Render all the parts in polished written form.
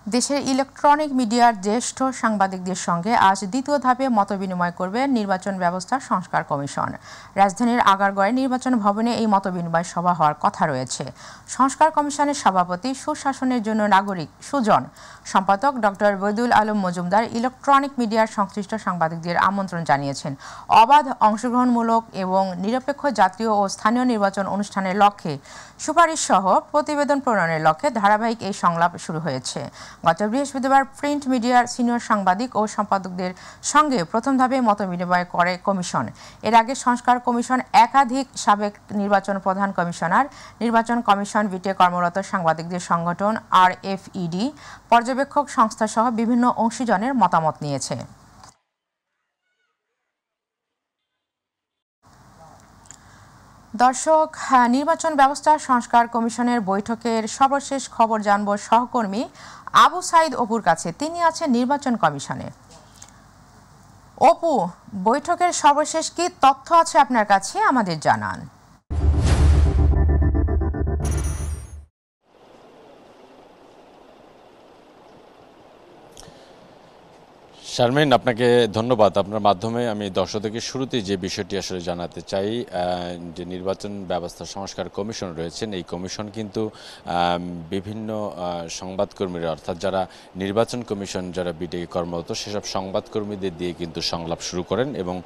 দেশের ইলেকট্রনিক মিডিয়ার জ্যেষ্ঠ সাংবাদিকদের সঙ্গে আজ দ্বিতীয় ধাপে মতবিনিময় করবে নির্বাচন ব্যবস্থা সংস্কার কমিশন। রাজধানীর আগারগাঁওয়ে নির্বাচন ভবনে এই মতবিনিময় সভা হওয়ার কথা রয়েছে। সংস্কার কমিশনের সভাপতি, সুশাসনের জন্য নাগরিক সুজন সম্পাদক ডক্টর বৈদুল আলম মজুমদার ইলেকট্রনিক মিডিয়ার সংশ্লিষ্ট সাংবাদিকদের আমন্ত্রণ জানিয়েছেন। অবাধ, অংশগ্রহণমূলক এবং নিরপেক্ষ জাতীয় ও স্থানীয় নির্বাচন অনুষ্ঠানের লক্ষ্যে সুপারিশ সহ প্রতিবেদন প্রণয়নের লক্ষ্যে ধারাবাহিক এই সংলাপ শুরু হয়েছে। গত বৃহস্পতিবার প্রিন্ট মিডিয়ার সিনিয়র সাংবাদিক ও সম্পাদকদের সঙ্গে প্রথম ধাপে মতবিনিময় করে কমিশন। এর আগে সংস্কার কমিশন একাধিক সাবেক নির্বাচন প্রধান কমিশনার, নির্বাচন কমিশন বিটে কর্মরত সাংবাদিকদের সংগঠন RFED, পর্যবেক্ষক সংস্থা সহ বিভিন্ন অংশীজনের মতামত নিয়েছে। দর্শক, নির্বাচন ব্যবস্থা সংস্কার কমিশনের বৈঠকের সর্বশেষ খবর জানব সহকর্মী আবু সাইদ অপুর কাছে। তিনি আছেন নির্বাচন কমিশনে। অপু, বৈঠকের সর্বশেষ কি তথ্য আছে আপনার কাছে, আমাদের জানান। শারমিন, আপনাকে ধন্যবাদ। আপনার মাধ্যমে আমি দর্শকদেরকে শুরুতেই যে বিষয়টি আসলে জানাতে চাই, যে নির্বাচন ব্যবস্থা সংস্কার কমিশন রয়েছেন, এই কমিশন কিন্তু বিভিন্ন সংবাদকর্মীরা, অর্থাৎ যারা নির্বাচন কমিশন যারা বিটে কর্মরত, সেসব সংবাদকর্মীদের দিয়ে কিন্তু সংলাপ শুরু করেন এবং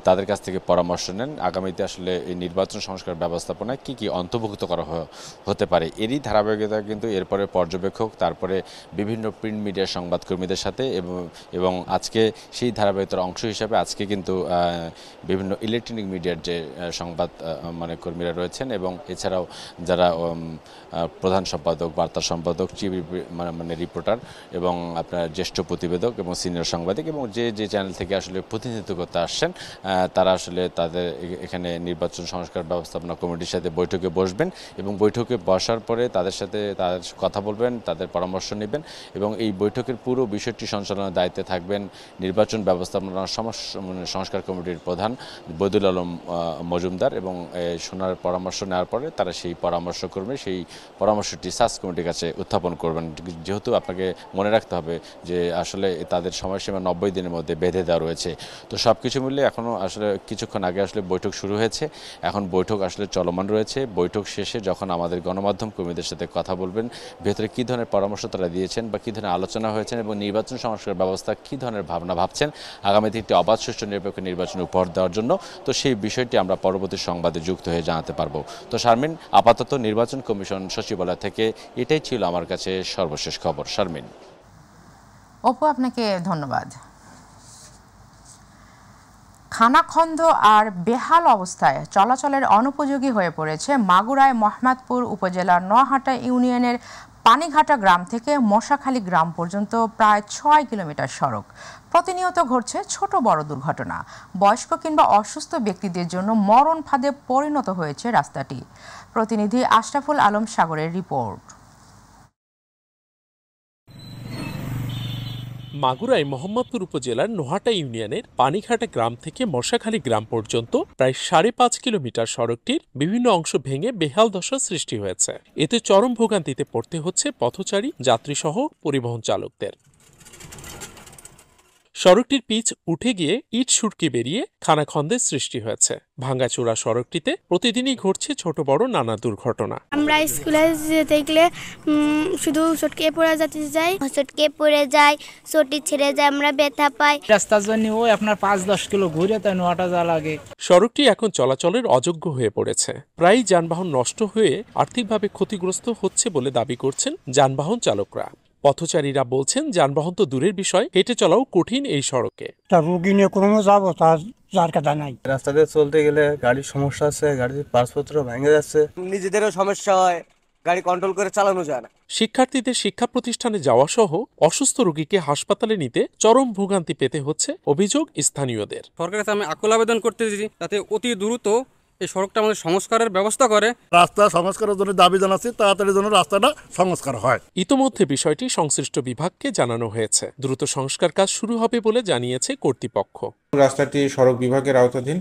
তাদের কাছ থেকে পরামর্শ নেন আগামীতে আসলে এই নির্বাচন সংস্কার ব্যবস্থাপনায় কি কি অন্তর্ভুক্ত করা হতে পারে। এরই ধারাবাহিকতা কিন্তু এরপরে পর্যবেক্ষক, তারপরে বিভিন্ন প্রিন্ট মিডিয়ার সংবাদকর্মীদের সাথে এবং আজকে সেই ধারাবাহিকতার অংশ হিসাবে আজকে কিন্তু বিভিন্ন ইলেকট্রনিক মিডিয়ার যে সংবাদ কর্মীরা রয়েছেন এবং এছাড়াও যারা প্রধান সম্পাদক, বার্তা সম্পাদক, চিফ রিপোর্টার এবং আপনার জ্যেষ্ঠ প্রতিবেদক এবং সিনিয়র সাংবাদিক এবং যে চ্যানেল থেকে আসলে প্রতিনিধিত্ব করতে আসছেন, তারা আসলে তাদের এখানে নির্বাচন সংস্কার ব্যবস্থাপনা কমিটির সাথে বৈঠকে বসবেন এবং বৈঠকে বসার পরে তাদের সাথে কথা বলবেন, তাদের পরামর্শ নেবেন এবং এই বৈঠকের পুরো বিষয়টি সঞ্চালনের দায়িত্বে থাকবেন নির্বাচন ব্যবস্থাপনা সংস্কার কমিটির প্রধান বৈদুল আলম মজুমদার এবং শোনার পরামর্শ নেওয়ার পরে তারা সেই পরামর্শ করবে, সেই পরামর্শটি সার্চ কমিটির কাছে উত্থাপন করবেন। যেহেতু আপনাকে মনে রাখতে হবে যে আসলে তাদের সময়সীমা 90 দিনের মধ্যে বেঁধে দেওয়া রয়েছে। তো সব কিছু মিলে এখনও আসলে কিছুক্ষণ আগে আসলে বৈঠক শুরু হয়েছে, এখন বৈঠক আসলে চলমান রয়েছে। বৈঠক শেষে যখন আমাদের গণমাধ্যম কর্মীদের সাথে কথা বলবেন, ভেতরে কী ধরনের পরামর্শ তারা দিয়েছেন বা কী ধরনের আলোচনা হয়েছেন এবং নির্বাচন সংস্কার ব্যবস্থা কী ধরনের ভাবনা ভাবছেন আগামীতে একটি অবাধ, সুষ্ঠু, নিরপেক্ষ নির্বাচন উপহার দেওয়ার জন্য, তো সেই বিষয়টি আমরা পরবর্তী সংবাদে যুক্ত হয়ে জানাতে পারবো। তো শারমিন, আপাতত নির্বাচন কমিশন সচিবালয় থেকে এটাই ছিল আমার কাছে সর্বশেষ খবর। শারমিন। অপু, আপনাকে ধন্যবাদ। খানাখন্দ আর বেহাল অবস্থায় চলাচলের অনুপযোগী হয়ে পড়েছে মাগুরায় মোহাম্মদপুর উপজেলার নোয়াহাটা ইউনিয়নের পানিঘাটা গ্রাম থেকে মশাখালী গ্রাম পর্যন্ত প্রায় 6 কিলোমিটার সড়ক। প্রতিনিয়ত ঘটছে ছোট বড় দুর্ঘটনা। বয়স্ক কিংবা অসুস্থ ব্যক্তিদের জন্য মরণ ফাঁদে পরিণত হয়েছে রাস্তাটি। প্রতিনিধি আশরাফুল আলম সাগরের রিপোর্ট। মাগুরায় মোহাম্মদপুর উপজেলার নোহাটা ইউনিয়নের পানিঘাটা গ্রাম থেকে মশাখালী গ্রাম পর্যন্ত প্রায় 5.5 কিলোমিটার সড়কটির বিভিন্ন অংশ ভেঙে বেহাল দশা সৃষ্টি হয়েছে। এতে চরম ভোগান্তিতে পড়তে হচ্ছে পথচারী, যাত্রীসহ পরিবহন চালকদের। সড়কটির পিচ উঠে গিয়ে ইট সুটকি বেরিয়ে খানাখন্দের সৃষ্টি হয়েছে। ভাঙ্গাচোরা সড়কটিতে প্রতিদিনই ঘটছে ছোট বড় নানা দুর্ঘটনা। আমরা স্কুলে যেতে গেলে শুধু চটকে পড়ে যায়, চটি ছেড়ে যায়, আমরা ব্যথা পাই। রাস্তার জন্য ওই আপনার 5-10 কিলো ঘুরে তাই নোয়াটা যা লাগে। সড়কটি এখন চলাচলের অযোগ্য হয়ে পড়েছে। প্রায় যানবাহন নষ্ট হয়ে আর্থিকভাবে ক্ষতিগ্রস্ত হচ্ছে বলে দাবি করছেন যানবাহন চালকরা। পথচারীরা বলছেন যানবাহন তো দূরের বিষয়, হেঁটে চলাও কঠিন এই সড়কে। রোগী নিয়ে কোনো যাবো তার জায়গা নাই। রাস্তাতে চলতে গেলে গাড়ির সমস্যা আছে, গাড়ির পার্টসপত্র ভেঙে যাচ্ছে, নিজেদেরও সমস্যা হয়, গাড়ি কন্ট্রোল করে চালানো যায় না। শিক্ষার্থীদের শিক্ষা প্রতিষ্ঠানে যাওয়া সহ অসুস্থ রোগীকে হাসপাতালে নিতে চরম ভোগান্তি পেতে হচ্ছে, অভিযোগ স্থানীয়দের। সরকারের কাছে আমি আকুল আবেদন করতে দিচ্ছি যাতে অতি দ্রুত এই সড়কটা আমাদের সংস্কারের ব্যবস্থা করে। রাস্তা সংস্কারের জন্য দাবি জানাচ্ছি, তাড়াতাড়ি যেন রাস্তাটা সংস্কার হয়। ইতোমধ্যে বিষয়টি সংশ্লিষ্ট বিভাগকে জানানো হয়েছে। দ্রুত সংস্কার কাজ শুরু হবে বলে জানিয়েছে কর্তৃপক্ষ। রাস্তাটি সড়ক বিভাগের আওতাধীন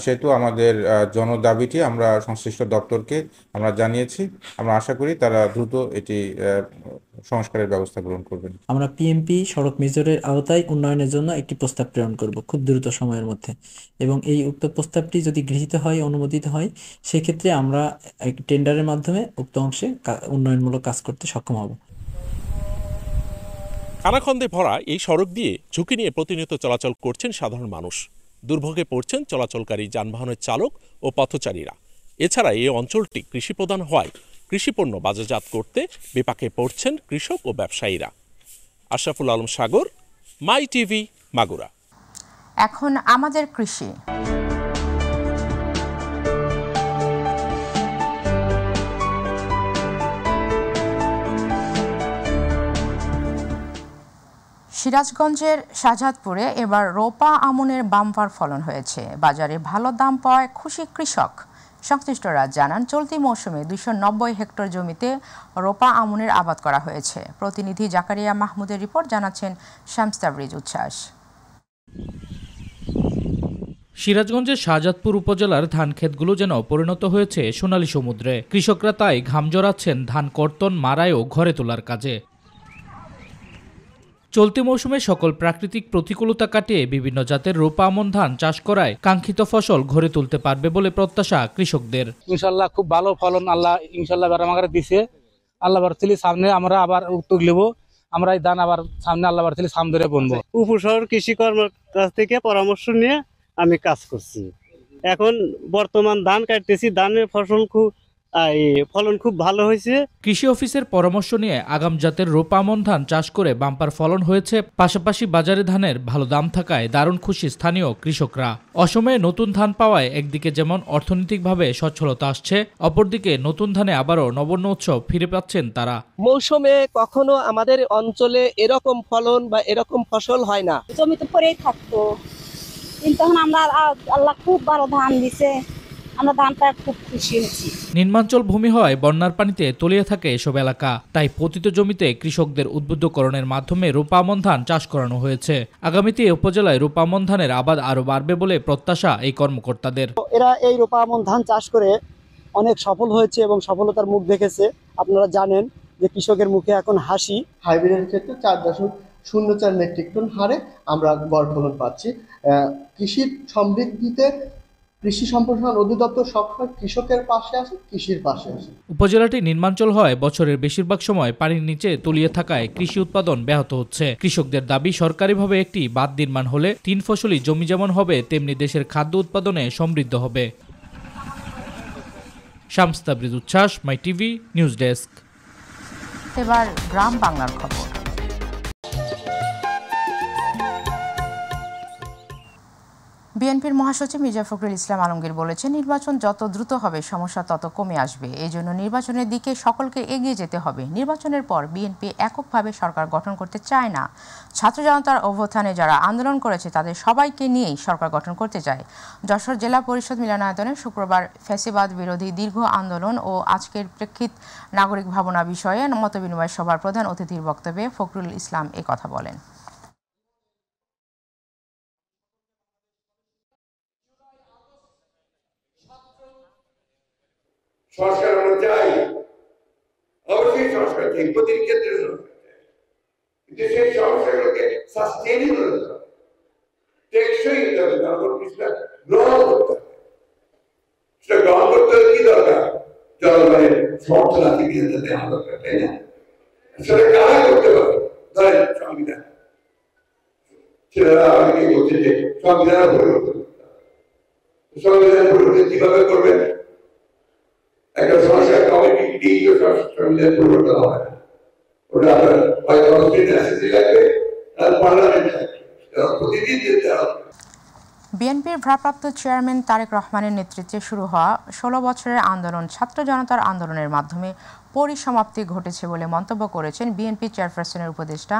সেহেতু আমাদের জনদাবিটি আমরা সংশ্লিষ্ট দপ্তরকে আমরা জানিয়েছি। আমরা আশা করি তারা দ্রুত এটি সংস্কারের ব্যবস্থা গ্রহণ করবেন। আমরা পিএমপি সড়ক মেজরের আওতায় উন্নয়নের জন্য একটি প্রস্তাব প্রেরণ করব খুব দ্রুত সময়ের মধ্যে, এবং এই উক্ত প্রস্তাবটি যদি গৃহীত হয়, অনুমোদিত হয়, সেক্ষেত্রে আমরা টেন্ডারের মাধ্যমে উক্ত অংশে উন্নয়নমূলক কাজ করতে সক্ষম হব। খানাখন্দে ভরা এই সড়ক দিয়ে ঝুঁকি নিয়ে প্রতিনিয়ত চলাচল করছেন সাধারণ মানুষ। দুর্ভোগে পড়ছেন চলাচলকারী যানবাহনের চালক ও পথচারীরা। এছাড়া এই অঞ্চলটি কৃষিপ্রধান হওয়ায় কৃষিপণ্য বাজারজাত করতে বিপাকে পড়ছেন কৃষক ও ব্যবসায়ীরা। আশরাফুল আলম সাগর, মাই টিভি, মাগুরা। এখন আমাদের কৃষি। সিরাজগঞ্জের শাহজাদপুরে এবার রোপা আমনের বাম্পার ফলন হয়েছে। বাজারে ভালো দাম পাওয়ায় খুশি কৃষক। সংশ্লিষ্টরা জানান, চলতি মৌসুমে 290 হেক্টর জমিতে রোপা আমনের আবাদ করা হয়েছে। প্রতিনিধি জাকারিয়া মাহমুদের রিপোর্ট, জানাচ্ছেন শামস তাবরিজ উচ্ছ্বাস। সিরাজগঞ্জের শাহজাদপুর উপজেলার ধান ক্ষেতগুলো যেন পরিণত হয়েছে সোনালী সমুদ্রে। কৃষকরা তাই ঘাম জড়াচ্ছেন ধান কর্তন, মাড়াই ও ঘরে তোলার কাজে। চলতি মৌসুমে সকল প্রাকৃতিক প্রতিকূলতা কাটিয়ে বিভিন্ন জাতের রোপা আমন ধান চাষ করায় কাঙ্ক্ষিত ফসল ঘরে তুলতে পারবে বলে প্রত্যাশা কৃষকদের। ইনশাল্লাহ খুব ভালো ফলন আল্লাহ ইনশাল্লাহ আমাকে দিছে। আল্লাহ বারতিলি সামনে আমরা আবার উদ্যোগ নেব, আমরা এই ধান আবার সামনে আল্লাহ বারতিলি সাম ধরে বুনবো। উপশহর কৃষি কর্মের কাছ থেকে পরামর্শ নিয়ে আমি কাজ করছি। এখন বর্তমান ধান কাটতেছি, ধানের ফলন খুব ভালো হয়েছে। কৃষি অফিসের পরামর্শ নিয়ে আগাম জাতের রোপা আমন ধান চাষ করে বাম্পার ফলন হয়েছে। পাশাপাশি বাজারে ধানের ভালো দাম থাকায় দারুণ খুশি স্থানীয় কৃষকরা। অসময়ে নতুন ধান পাওয়ায় একদিকে যেমন অর্থনৈতিকভাবে সচ্ছলতা আসছে, অপরদিকে নতুন ধানে আবারও নবান্ন উৎসব ফিরে পাচ্ছেন তারা। মৌসুমে কখনো আমাদের অঞ্চলে এরকম ফলন বা এরকম ফসল হয় না। জমিতে পরেই থাকতো, কিন্তু আমরা আল্লাহ খুব ভালো ধান দিছে, আমরা ধানটা খুব খুশি হয়েছি। নিম্নাঞ্চল ভূমি হয় বন্যার পানিতে তলিয়ে থাকে এসব এলাকা, তাই পতিত জমিতে কৃষকদের উদ্বুদ্ধকরণের মাধ্যমে রোপা আমন ধান চাষ করানো হয়েছে। আগামীতে উপজেলায় রোপা আমন ধানের আবাদ আরো বাড়বে বলে প্রত্যাশা এই কর্মকর্তাদের। এরা এই রোপা আমন ধান চাষ করে অনেক সফল হয়েছে এবং সফলতার মুখ দেখেছে। আপনারা জানেন যে কৃষকের মুখে এখন হাসি। হাইব্রিডের ক্ষেত্রে 4.04 মেট্রিক টন হারে আমরা গড় ফলন পাচ্ছি। কৃষির সমৃদ্ধিতে কৃষি সম্প্রসারণ অধিদপ্তর সবসময় কৃষকের পাশে আছে, কৃষির পাশে আছে। উপজেলাটি নিম্নাঞ্চল হয় বছরের বেশিরভাগ সময় পানির নিচে তলিয়ে থাকায় কৃষি উৎপাদন ব্যাহত হচ্ছে। কৃষকদের দাবি, সরকারিভাবে একটি বাঁধ নির্মাণ হলে 3 ফসলি জমি যেমন হবে তেমনি দেশের খাদ্য উৎপাদনে সমৃদ্ধ হবে। শামস তাবরিজ উচ্ছ্বাস, মাই টিভি, নিউজ ডেস্ক। এবার গ্রাম বাংলার খবর। বিএনপির মহাসচিব মির্জা ফখরুল ইসলাম আলমগীর বলেছেন, নির্বাচন যত দ্রুত হবে সমস্যা তত কমে আসবে। এই জন্য নির্বাচনের দিকে সকলকে এগিয়ে যেতে হবে। নির্বাচনের পর বিএনপি এককভাবে সরকার গঠন করতে চায় না। ছাত্র জনতার অভ্যুত্থানে যারা আন্দোলন করেছে তাদের সবাইকে নিয়েই সরকার গঠন করতে চায়। যশোর জেলা পরিষদ মিলনায়তনে শুক্রবার ফ্যাসিবাদ বিরোধী দীর্ঘ আন্দোলন ও আজকের প্রেক্ষিত নাগরিক ভাবনা বিষয়ে মতবিনিময় সভার প্রধান অতিথির বক্তব্যে ফখরুল ইসলাম একথা বলেন। সংস্কার আমরা চাই, অবশ্যই সংস্কার চাই, প্রতিটি ক্ষেত্রে সংস্কার চাই, কিন্তু সেই সংস্কারগুলোকে সাস্টেইনেবল হতে হবে, টেকসই হতে হবে, জনগণকে গ্রহণ করতে হবে। সেটা গ্রহণ করতে হলে কি দরকার? জনগণের সমর্থন আছে কিনা তা দেখা দরকার, তাই না? সেটা কারা করতে পারে? ধরেন সংবিধান, সেটা আমাকে বলছে যে সংবিধান ভুল করতে হবে। সংবিধান ভুল করতে কিভাবে করবেন? একটা সংস্কার কমিটি দিয়ে সংবিধান পরিবর্তন হবে না। ওটা আপনার হয় কনস্টিটিউশন অ্যাসেম্বলি লাগবে, আর পার্লামেন্ট লাগবে, প্রতিদিন যেতে হবে। বিএনপির ভারপ্রাপ্ত চেয়ারম্যান তারেক রহমানের নেতৃত্বে শুরু হওয়া 16 বছরের আন্দোলন ছাত্র জনতার আন্দোলনের মাধ্যমে পরিসমাপ্তি ঘটেছে বলে মন্তব্য করেছেন বিএনপি চেয়ারপারসনের উপদেষ্টা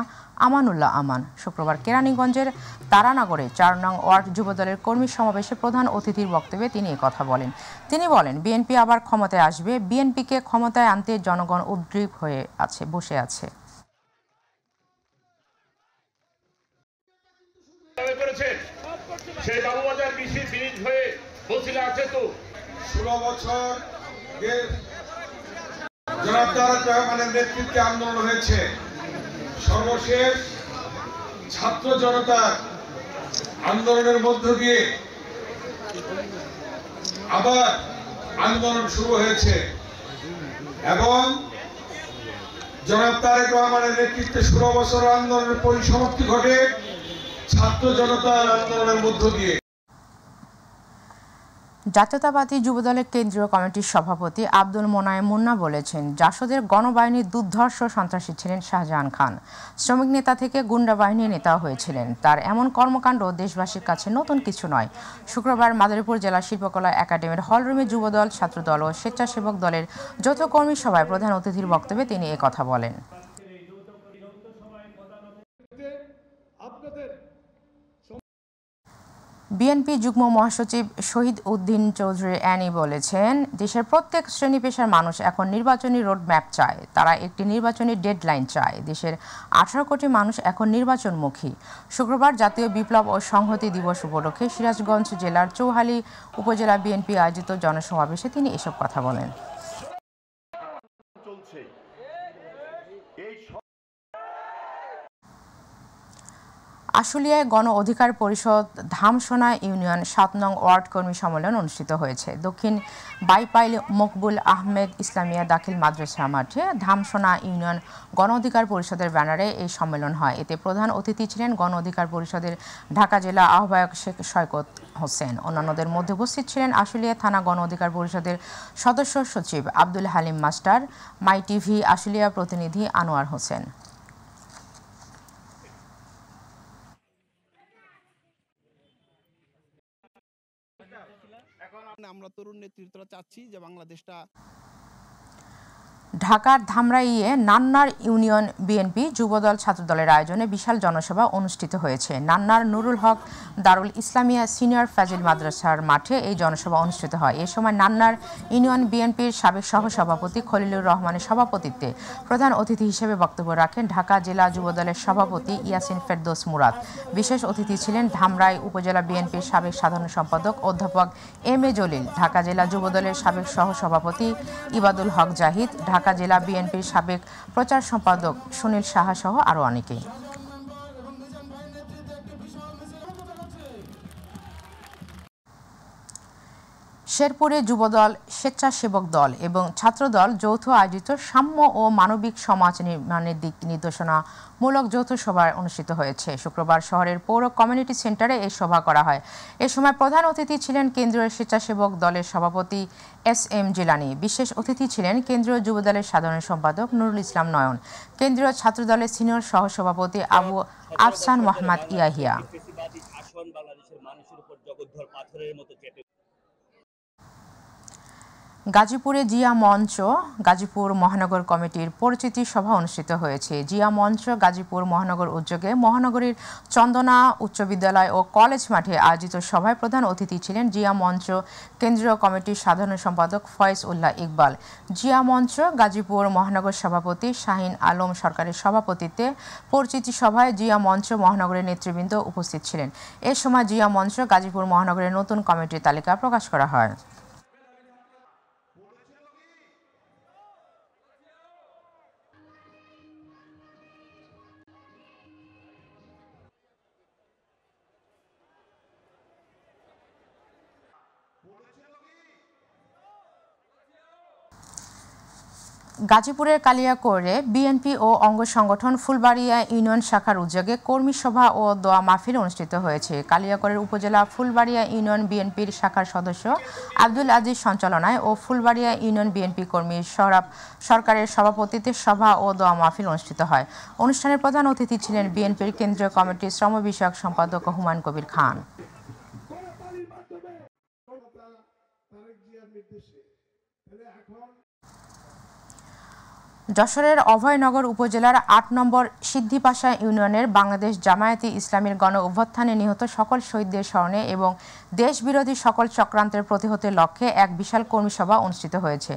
আমানুল্লাহ আমান। শুক্রবার কেরানীগঞ্জের তারানগরে 4 নং ওয়ার্ড যুবদলের কর্মী সমাবেশে প্রধান অতিথির বক্তব্যে তিনি একথা বলেন। তিনি বলেন, বিএনপি আবার ক্ষমতায় আসবে। বিএনপিকে ক্ষমতায় আনতে জনগণ উদ্গ্রীব হয়ে বসে আছে। সেই বাবুবাজার বিসির ব্রিজ হয়ে আছে তো 16 বছর জনাব তারেক রহমানের নেতৃত্বে আন্দোলন হয়েছে। সর্বশেষ ছাত্র জনতার আন্দোলনের মধ্য দিয়ে আবার আন্দোলন শুরু হয়েছে এবং জনাব তারেক রহমানের নেতৃত্বে 16 বছর আন্দোলনের পরিসমাপ্তি ঘটে ছাত্র জনতার আন্দোলনের মধ্য দিয়ে। জাতীয়তাবাদী যুবদলের কেন্দ্রীয় কমিটির সভাপতি আব্দুল মোনায়েম মুন্না বলেছেন, জাসদের গণবাহিনীর দুর্ধর্ষ সন্ত্রাসী ছিলেন শাহজাহান খান। শ্রমিক নেতা থেকে গুন্ডা বাহিনীর নেতাও হয়েছিলেন। তার এমন কর্মকাণ্ড দেশবাসীর কাছে নতুন কিছু নয়। শুক্রবার মাদারীপুর জেলা শিল্পকলা একাডেমির হলরুমে যুবদল, ছাত্রদল ও স্বেচ্ছাসেবক দলের যৌথ কর্মী সভায় প্রধান অতিথির বক্তব্যে তিনি একথা বলেন। বিএনপি যুগ্ম মহাসচিব শহীদ উদ্দিন চৌধুরী অ্যানি বলেছেন, দেশের প্রত্যেক শ্রেণী পেশার মানুষ এখন নির্বাচনী রোডম্যাপ চায়। তারা একটি নির্বাচনী ডেডলাইন চায়। দেশের 18 কোটি মানুষ এখন নির্বাচনমুখী। শুক্রবার জাতীয় বিপ্লব ও সংহতি দিবস উপলক্ষে সিরাজগঞ্জ জেলার চৌহালি উপজেলা বিএনপি আয়োজিত জনসমাবেশে তিনি এসব কথা বলেন। আশুলিয়ায় গণ অধিকার পরিষদ ধামসোনা ইউনিয়ন 7 নং ওয়ার্ড কর্মী সম্মেলন অনুষ্ঠিত হয়েছে। দক্ষিণ বাইপাইল মকবুল আহমেদ ইসলামিয়া দাখিল মাদ্রাসা মাঠে ধামসোনা ইউনিয়ন গণ অধিকার পরিষদের ব্যানারে এই সম্মেলন হয়। এতে প্রধান অতিথি ছিলেন গণ অধিকার পরিষদের ঢাকা জেলা আহ্বায়ক শেখ শয়কত হোসেন। অন্যান্যদের মধ্যে উপস্থিত ছিলেন আশুলিয়া থানা গণ অধিকার পরিষদের সদস্য সচিব আব্দুল হালিম মাস্টার, মাই টিভি আশুলিয়া প্রতিনিধি আনোয়ার হোসেন। আমরা তরুণ নেতৃত্বরা চাচ্ছি যে বাংলাদেশটা ঢাকার ধামরাইয়ে নান্নার ইউনিয়ন বিএনপি যুবদল ছাত্রদলের আয়োজনে বিশাল জনসভা অনুষ্ঠিত হয়েছে। নান্নার নুরুল হক দারুল ইসলামিয়া সিনিয়র ফাজিল মাদ্রাসার মাঠে এই জনসভা অনুষ্ঠিত হয়। এ সময় নান্নার ইউনিয়ন বিএনপির সাবেক সহসভাপতি খলিলুর রহমানের সভাপতিত্বে প্রধান অতিথি হিসেবে বক্তব্য রাখেন ঢাকা জেলা যুবদলের সভাপতি ইয়াসিন ফেরদৌস মুরাদ। বিশেষ অতিথি ছিলেন ধামরাই উপজেলা বিএনপির সাবেক সাধারণ সম্পাদক অধ্যাপক এম এ জলিল, ঢাকা জেলা যুবদলের সাবেক সহসভাপতি ইবাদুল হক জাহিদ, ঢাকা জেলা বিএনপির সাবেক প্রচার সম্পাদক সুনীল সাহা সহ আরও অনেকেই। শেরপুরে যুবদল, স্বেচ্ছাসেবক দল এবং ছাত্রদল যৌথ আয়োজিত সাম্য ও মানবিক সমাজ নির্মাণের দিক নির্দেশনামূলক যৌথ সভা অনুষ্ঠিত হয়েছে। শুক্রবার শহরের পৌর কমিউনিটি সেন্টারে এই সভা করা হয়। এ সময় প্রধান অতিথি ছিলেন কেন্দ্রীয় স্বেচ্ছাসেবক দলের সভাপতি এস এম জিলানি। বিশেষ অতিথি ছিলেন কেন্দ্রীয় যুবদলের সাধারণ সম্পাদক নুরুল ইসলাম নয়ন, কেন্দ্রীয় ছাত্রদলের সিনিয়র সহসভাপতি আবু আফসান মোহাম্মদ ইয়াহিয়া। গাজীপুরে জিয়া মঞ্চ গাজীপুর মহানগর কমিটির পরিচিতি সভা অনুষ্ঠিত হয়েছে। জিয়া মঞ্চ গাজীপুর মহানগর উদ্যোগে মহানগরীর চন্দনা উচ্চ বিদ্যালয় ও কলেজ মাঠে আয়োজিত সভায় প্রধান অতিথি ছিলেন জিয়া মঞ্চ কেন্দ্রীয় কমিটির সাধারণ সম্পাদক ফয়েজ উল্লাহ ইকবাল। জিয়া মঞ্চ গাজীপুর মহানগর সভাপতি শাহিন আলম সরকারের সভাপতিত্বে পরিচিতি সভায় জিয়া মঞ্চ মহানগরের নেতৃবৃন্দ উপস্থিত ছিলেন। এ সময় জিয়া মঞ্চ গাজীপুর মহানগরের নতুন কমিটির তালিকা প্রকাশ করা হয়। গাজীপুরের কালিয়াকৈরে বিএনপি ও অঙ্গ সংগঠন ফুলবাড়িয়া ইউনিয়ন শাখার উদ্যোগে কর্মী সভা ও দোয়া মাহফিল অনুষ্ঠিত হয়েছে। কালিয়াকৈরের উপজেলা ফুলবাড়িয়া ইউনিয়ন বিএনপির শাখার সদস্য আব্দুল আজিজ সঞ্চালনায় ও ফুলবাড়িয়া ইউনিয়ন বিএনপি কর্মী সোহরাব সরকারের সভাপতিত্বে সভা ও দোয়া মাহফিল অনুষ্ঠিত হয়। অনুষ্ঠানের প্রধান অতিথি ছিলেন বিএনপির কেন্দ্রীয় কমিটির শ্রম বিষয়ক সম্পাদক হুমায়ুন কবির খান। যশোরের অভয়নগর উপজেলার ৮ নম্বর সিদ্ধিপাশা ইউনিয়নের বাংলাদেশ জামায়াতে ইসলামীর গণ অভ্যুত্থানে নিহত সকল শহীদদের স্মরণে এবং দেশবিরোধী সকল চক্রান্তের প্রতিহতের লক্ষ্যে এক বিশাল কর্মী সভা অনুষ্ঠিত হয়েছে।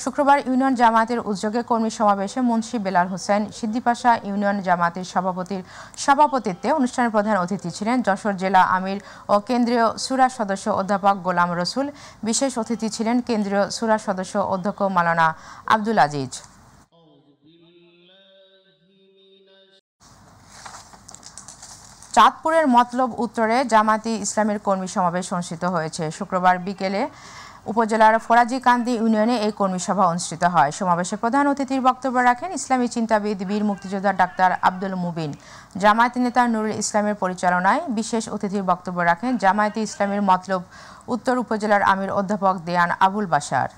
শুক্রবার ইউনিয়ন জামায়াতের উদ্যোগে কর্মী সমাবেশে মুন্সি বেলাল হোসেন সিদ্ধিপাশা ইউনিয়ন জামায়াতের সভাপতির সভাপতিত্বে অনুষ্ঠানের প্রধান অতিথি ছিলেন যশোর জেলা আমির ও কেন্দ্রীয় শূরা সদস্য অধ্যাপক গোলাম রসুল। বিশেষ অতিথি ছিলেন কেন্দ্রীয় শূরা সদস্য অধ্যক্ষ মাওলানা আব্দুল আজিজ। চাঁদপুরের মতলব উত্তরে জামায়াতে ইসলামের কর্মী সমাবেশ অনুষ্ঠিত হয়েছে। শুক্রবার বিকেলে উপজেলার ফরাজিকান্দি ইউনিয়নে এই কর্মী সভা অনুষ্ঠিত হয়। সমাবেশে প্রধান অতিথির বক্তব্য রাখেন ইসলামী চিন্তাবিদ বীর মুক্তিযোদ্ধা ডাক্তার আব্দুল মুবিন। জামায়াতে নেতা নুরুল ইসলামের পরিচালনায় বিশেষ অতিথির বক্তব্য রাখেন জামায়াতে ইসলামের মতলব উত্তর উপজেলার আমির অধ্যাপক দেয়ান আবুল বাশার।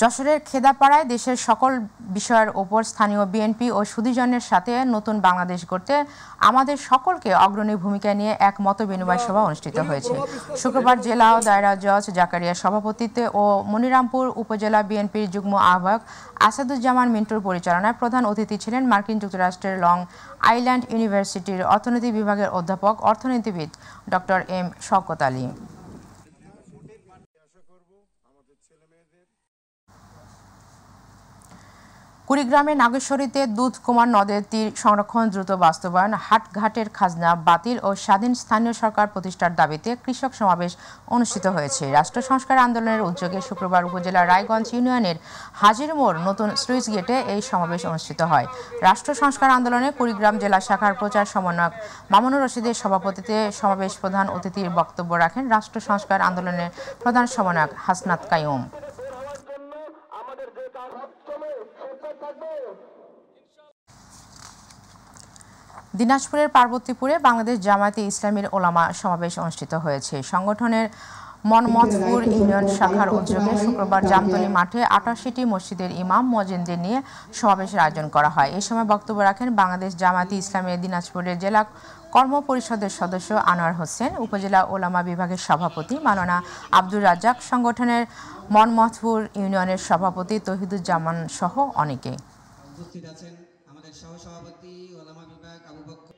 যশোরের খেদাপাড়ায় দেশের সকল বিষয়ের ওপর স্থানীয় বিএনপি ও সুধীজনের সাথে নতুন বাংলাদেশ গড়তে আমাদের সকলকে অগ্রণী ভূমিকা নিয়ে এক মতবিনিময় সভা অনুষ্ঠিত হয়েছে। শুক্রবার জেলা ও দায়রা জজ জাকারিয়ার সভাপতিত্বে ও মনিরামপুর উপজেলা বিএনপির যুগ্ম আহ্বায়ক আসাদুজ্জামান মিন্টুর পরিচালনায় প্রধান অতিথি ছিলেন মার্কিন যুক্তরাষ্ট্রের লং আইল্যান্ড ইউনিভার্সিটির অর্থনীতি বিভাগের অধ্যাপক অর্থনীতিবিদ ডক্টর এম শওকত আলী। কুড়িগ্রামের নাগেশ্বরীতে দুধকুমার নদের তীর সংরক্ষণ দ্রুত বাস্তবায়ন, হাটঘাটের খাজনা বাতিল ও স্বাধীন স্থানীয় সরকার প্রতিষ্ঠার দাবিতে কৃষক সমাবেশ অনুষ্ঠিত হয়েছে। রাষ্ট্র সংস্কার আন্দোলনের উদ্যোগে শুক্রবার উপজেলার রায়গঞ্জ ইউনিয়নের হাজির মোড় নতুন স্লুইস গেটে এই সমাবেশ অনুষ্ঠিত হয়। রাষ্ট্র সংস্কার আন্দোলনে কুড়িগ্রাম জেলা শাখার প্রচার সমন্বয়ক মামুনুর রশিদের সভাপতিত্বে সমাবেশ প্রধান অতিথির বক্তব্য রাখেন রাষ্ট্র সংস্কার আন্দোলনের প্রধান সমন্বয়ক হাসনাত কাইয়ুম। দিনাজপুরের পার্বতীপুরে বাংলাদেশ জামায়াতে ইসলামীর ওলামা সমাবেশ অনুষ্ঠিত হয়েছে। সংগঠনের মনমতপুর ইউনিয়ন শাখার উদ্যোগে শুক্রবার জামতলী মাঠে ৮৮টি মসজিদের ইমাম মুয়াজ্জিনদের নিয়ে সমাবেশের আয়োজন করা হয়। এই সময় বক্তব্য রাখেন বাংলাদেশ জামায়াতে ইসলামীর দিনাজপুরের জেলা কর্ম পরিষদের সদস্য আনোয়ার হোসেন, উপজেলা ওলামা বিভাগের সভাপতি মাওলানা আব্দুর রাজ্জাক, সংগঠনের মনমতপুর ইউনিয়নের সভাপতি তৌহিদুজ্জামান সহ অনেকে। উপস্থিত আছেন আমাদের সহসভাপতি ওলামা বিভাগ আবু বকর।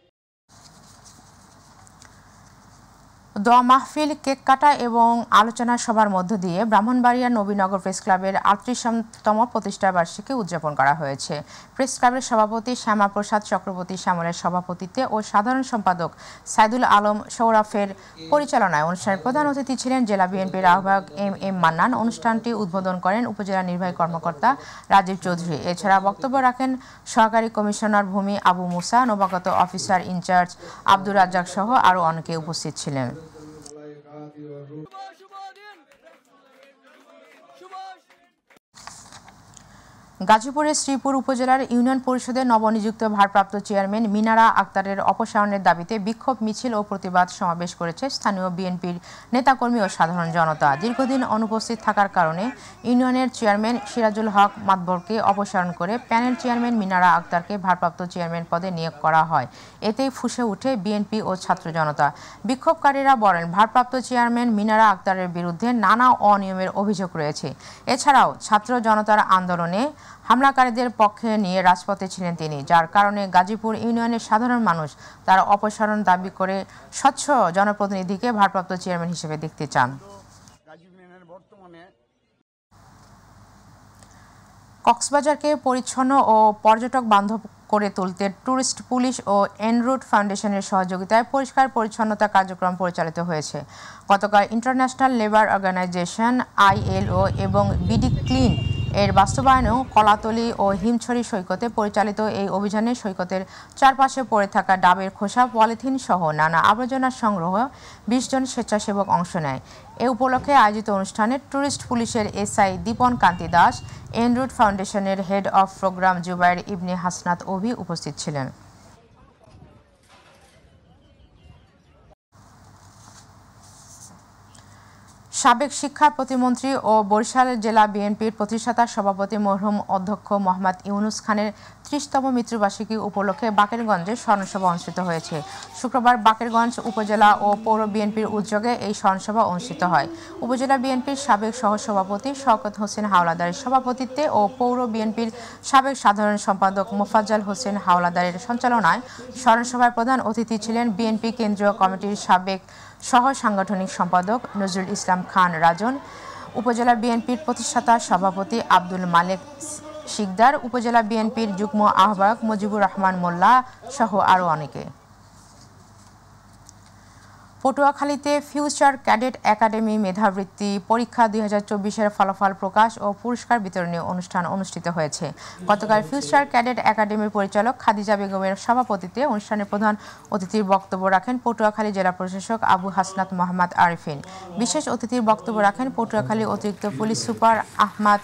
দোয়া মাহফিল, কেক কাটা এবং আলোচনা সভার মধ্য দিয়ে ব্রাহ্মণবাড়িয়া নবীনগর প্রেস ক্লাবের ৩৮তম প্রতিষ্ঠা বার্ষিকী উদযাপন করা হয়েছে। প্রেস ক্লাবের সভাপতি শ্যামাপ্রসাদ চক্রবর্তী শ্যামলের সভাপতিত্বে ও সাধারণ সম্পাদক সাইদুল আলম সৌরফের পরিচালনায় অনুষ্ঠানের প্রধান অতিথি ছিলেন জেলা বিএনপির আহ্বায়ক এম এম মান্নান। অনুষ্ঠানটি উদ্বোধন করেন উপজেলা নির্বাহী কর্মকর্তা রাজীব চৌধুরী। এছাড়া বক্তব্য রাখেন সহকারী কমিশনার ভূমি আবু মুসা, নবাগত অফিসার ইনচার্জ আব্দুর রাজ্জাক সহ আরও অনেকে উপস্থিত ছিলেন। গাজীপুরের শ্রীপুর উপজেলার ইউনিয়ন পরিষদের নবনিযুক্ত ভারপ্রাপ্ত চেয়ারম্যান মিনারা আক্তারের অপসারণের দাবিতে বিক্ষোভ মিছিল ও প্রতিবাদ সমাবেশ করেছে স্থানীয় বিএনপির নেতাকর্মী ও সাধারণ জনতা। দীর্ঘদিন অনুপস্থিত থাকার কারণে ইউনিয়নের চেয়ারম্যান সিরাজুল হক মাতবরকে অপসারণ করে প্যানেল চেয়ারম্যান মিনারা আক্তারকে ভারপ্রাপ্ত চেয়ারম্যান পদে নিয়োগ করা হয়। এতেই ফুঁসে ওঠে বিএনপি ও ছাত্র জনতা। বিক্ষোভকারীরা বলেন, ভারপ্রাপ্ত চেয়ারম্যান মিনারা আক্তারের বিরুদ্ধে নানা অনিয়মের অভিযোগ রয়েছে। এছাড়াও ছাত্র জনতার আন্দোলনে হামলাকারীদের পক্ষে নিয়ে রাজপথে ছিলেন তিনি, যার কারণে গাজীপুর ইউনিয়নের সাধারণ মানুষ তার অপসারণ দাবি করে স্বচ্ছ জনপ্রতিনিধিকে ভারপ্রাপ্ত চেয়ারম্যান হিসেবে দেখতে চান। কক্সবাজারকে পরিচ্ছন্ন ও পর্যটক বান্ধব করে তুলতে ট্যুরিস্ট পুলিশ ও এনরুট ফাউন্ডেশনের সহযোগিতায় পরিষ্কার পরিচ্ছন্নতা কার্যক্রম পরিচালিত হয়েছে। গতকাল ইন্টারন্যাশনাল লেবার অর্গানাইজেশন ILO এবং বিডি ক্লিন এর বাস্তবায়নেও কলাতলি ও হিমছড়ি সৈকতে পরিচালিত এই অভিযানে সৈকতের চারপাশে পড়ে থাকা ডাবের খোসা, পলিথিন সহ নানা আবর্জনা সংগ্রহ ২০ জন স্বেচ্ছাসেবক অংশ নেয়। এ উপলক্ষে আয়োজিত অনুষ্ঠানে ট্যুরিস্ট পুলিশের SI দীপন কান্তি দাস, এনরুট ফাউন্ডেশনের হেড অফ প্রোগ্রাম জুবাইর ইবনে হাসনাত অভি উপস্থিত ছিলেন। সাবেক শিক্ষা প্রতিমন্ত্রী ও বরিশাল জেলা বিএনপির প্রতিষ্ঠাতা সভাপতি মরহুম অধ্যক্ষ মোহাম্মদ ইউনুস খানের ৩০তম মৃত্যুবার্ষিকী উপলক্ষে বাকেরগঞ্জে স্মরণসভা অনুষ্ঠিত হয়েছে। শুক্রবার বাকেরগঞ্জ উপজেলা ও পৌর বিএনপির উদ্যোগে এই স্মরণসভা অনুষ্ঠিত হয়। উপজেলা বিএনপির সাবেক সহসভাপতি শওকত হোসেন হাওলাদারের সভাপতিত্বে ও পৌর বিএনপির সাবেক সাধারণ সম্পাদক মোফাজ্জল হোসেন হাওলাদারের সঞ্চালনায় স্মরণসভায় প্রধান অতিথি ছিলেন বিএনপি কেন্দ্রীয় কমিটির সাবেক সহ সাংগঠনিক সম্পাদক নজরুল ইসলাম খান রাজন, উপজেলা বিএনপির প্রতিষ্ঠাতা সভাপতি আব্দুল মালেক শিকদার, উপজেলা বিএনপির যুগ্ম আহ্বায়ক মুজিবুর রহমান মোল্লা সহ আরও অনেকে। পটুয়াখালীতে ফিউচার ক্যাডেট একাডেমি মেধাবৃত্তি পরীক্ষা 2024-এর ফলাফল প্রকাশ ও পুরস্কার বিতরণী অনুষ্ঠান অনুষ্ঠিত হয়েছে। গতকাল ফিউচার ক্যাডেট একাডেমির পরিচালক খাদিজা বেগমের সভাপতিত্বে অনুষ্ঠানে প্রধান অতিথির বক্তব্য রাখেন পটুয়াখালী জেলা প্রশাসক আবু হাসনাত মোহাম্মদ আরিফিন। বিশেষ অতিথির বক্তব্য রাখেন পটুয়াখালী অতিরিক্ত পুলিশ সুপার আহমদ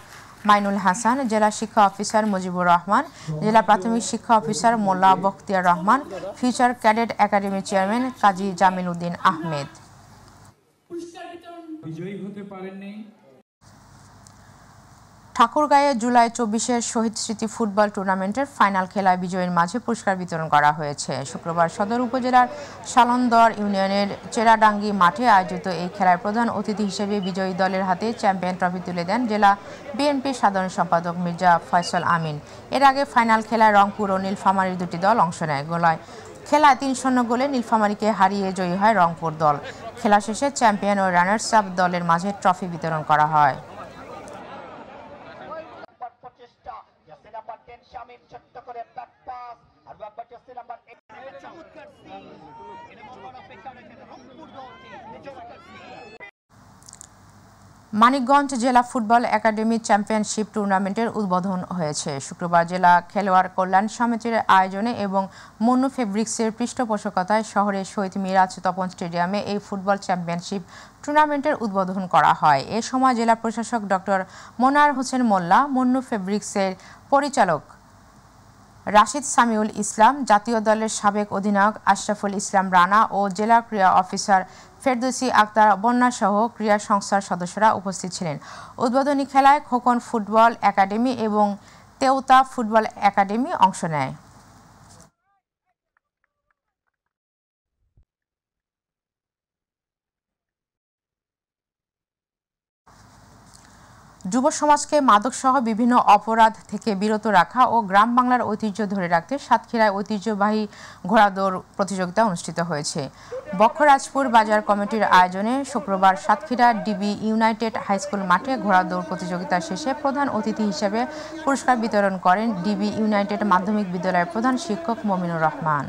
মাইনুল হাসান, জেলা শিক্ষা অফিসার মুজিবুর রহমান, জেলা প্রাথমিক শিক্ষা অফিসার মোল্লা বখতিয়ার রহমান, ফিউচার ক্যাডেট একাডেমির চেয়ারম্যান কাজী জামিল উদ্দিন আহমেদ। ঠাকুরগাঁয়ে জুলাই 24-এর শহীদ স্মৃতি ফুটবল টুর্নামেন্টের ফাইনাল খেলায় বিজয়ীর মাঝে পুরস্কার বিতরণ করা হয়েছে। শুক্রবার সদর উপজেলার সালন্দর ইউনিয়নের চেরাডাঙ্গি মাঠে আয়োজিত এই খেলায় প্রধান অতিথি হিসেবে বিজয়ী দলের হাতে চ্যাম্পিয়ন ট্রফি তুলে দেন জেলা বিএনপির সাধারণ সম্পাদক মির্জা ফয়সল আমিন। এর আগে ফাইনাল খেলায় রংপুর ও নীলফামারীর দুটি দল অংশ নেয়। খেলায় 3-0 গোলে নীলফামারীকে হারিয়ে জয়ী হয় রংপুর দল। খেলা শেষে চ্যাম্পিয়ন ও রানার্স আপ দলের মাঝে ট্রফি বিতরণ করা হয়। মানিকগঞ্জ জেলা ফুটবল একাডেমি চ্যাম্পিয়নশিপ টুর্নামেন্টের উদ্বোধন হয়েছে। শুক্রবার জেলা খেলোয়াড় কল্যাণ সমিতির আয়োজনে এবং মন্নু ফেব্রিক্সের পৃষ্ঠপোষকতায় শহরের শহীদ মিরাজ তপন স্টেডিয়ামে এই ফুটবল চ্যাম্পিয়নশিপ টুর্নামেন্টের উদ্বোধন করা হয়। এ সময় জেলা প্রশাসক ডক্টর মোনার হোসেন মোল্লা, মন্নু ফেব্রিক্সের পরিচালক রাশিদ সামিউল ইসলাম, জাতীয় দলের সাবেক অধিনায়ক আশরাফুল ইসলাম রানা ও জেলা ক্রীড়া অফিসার ফেরদৌসী আক্তার বন্যা সহ ক্রীড়া সংস্থার সদস্যরা উপস্থিত ছিলেন। উদ্বোধনী খেলায় খোকন ফুটবল একাডেমি এবং তেওতা ফুটবল একাডেমি অংশ নেয়। যুব সমাজকে মাদকসহ বিভিন্ন অপরাধ থেকে বিরত রাখা ও গ্রাম বাংলার ঐতিহ্য ধরে রাখতে সাতক্ষীরায় ঐতিহ্যবাহী ঘোড়াদৌড় প্রতিযোগিতা অনুষ্ঠিত হয়েছে। বক্ষরাজপুর বাজার কমিটির আয়োজনে শুক্রবার সাতক্ষীরা ডিবি ইউনাইটেড হাইস্কুল মাঠে ঘোড়াদৌড় প্রতিযোগিতা শেষে প্রধান অতিথি হিসেবে পুরস্কার বিতরণ করেন ডিবি ইউনাইটেড মাধ্যমিক বিদ্যালয়ের প্রধান শিক্ষক মমিনুর রহমান।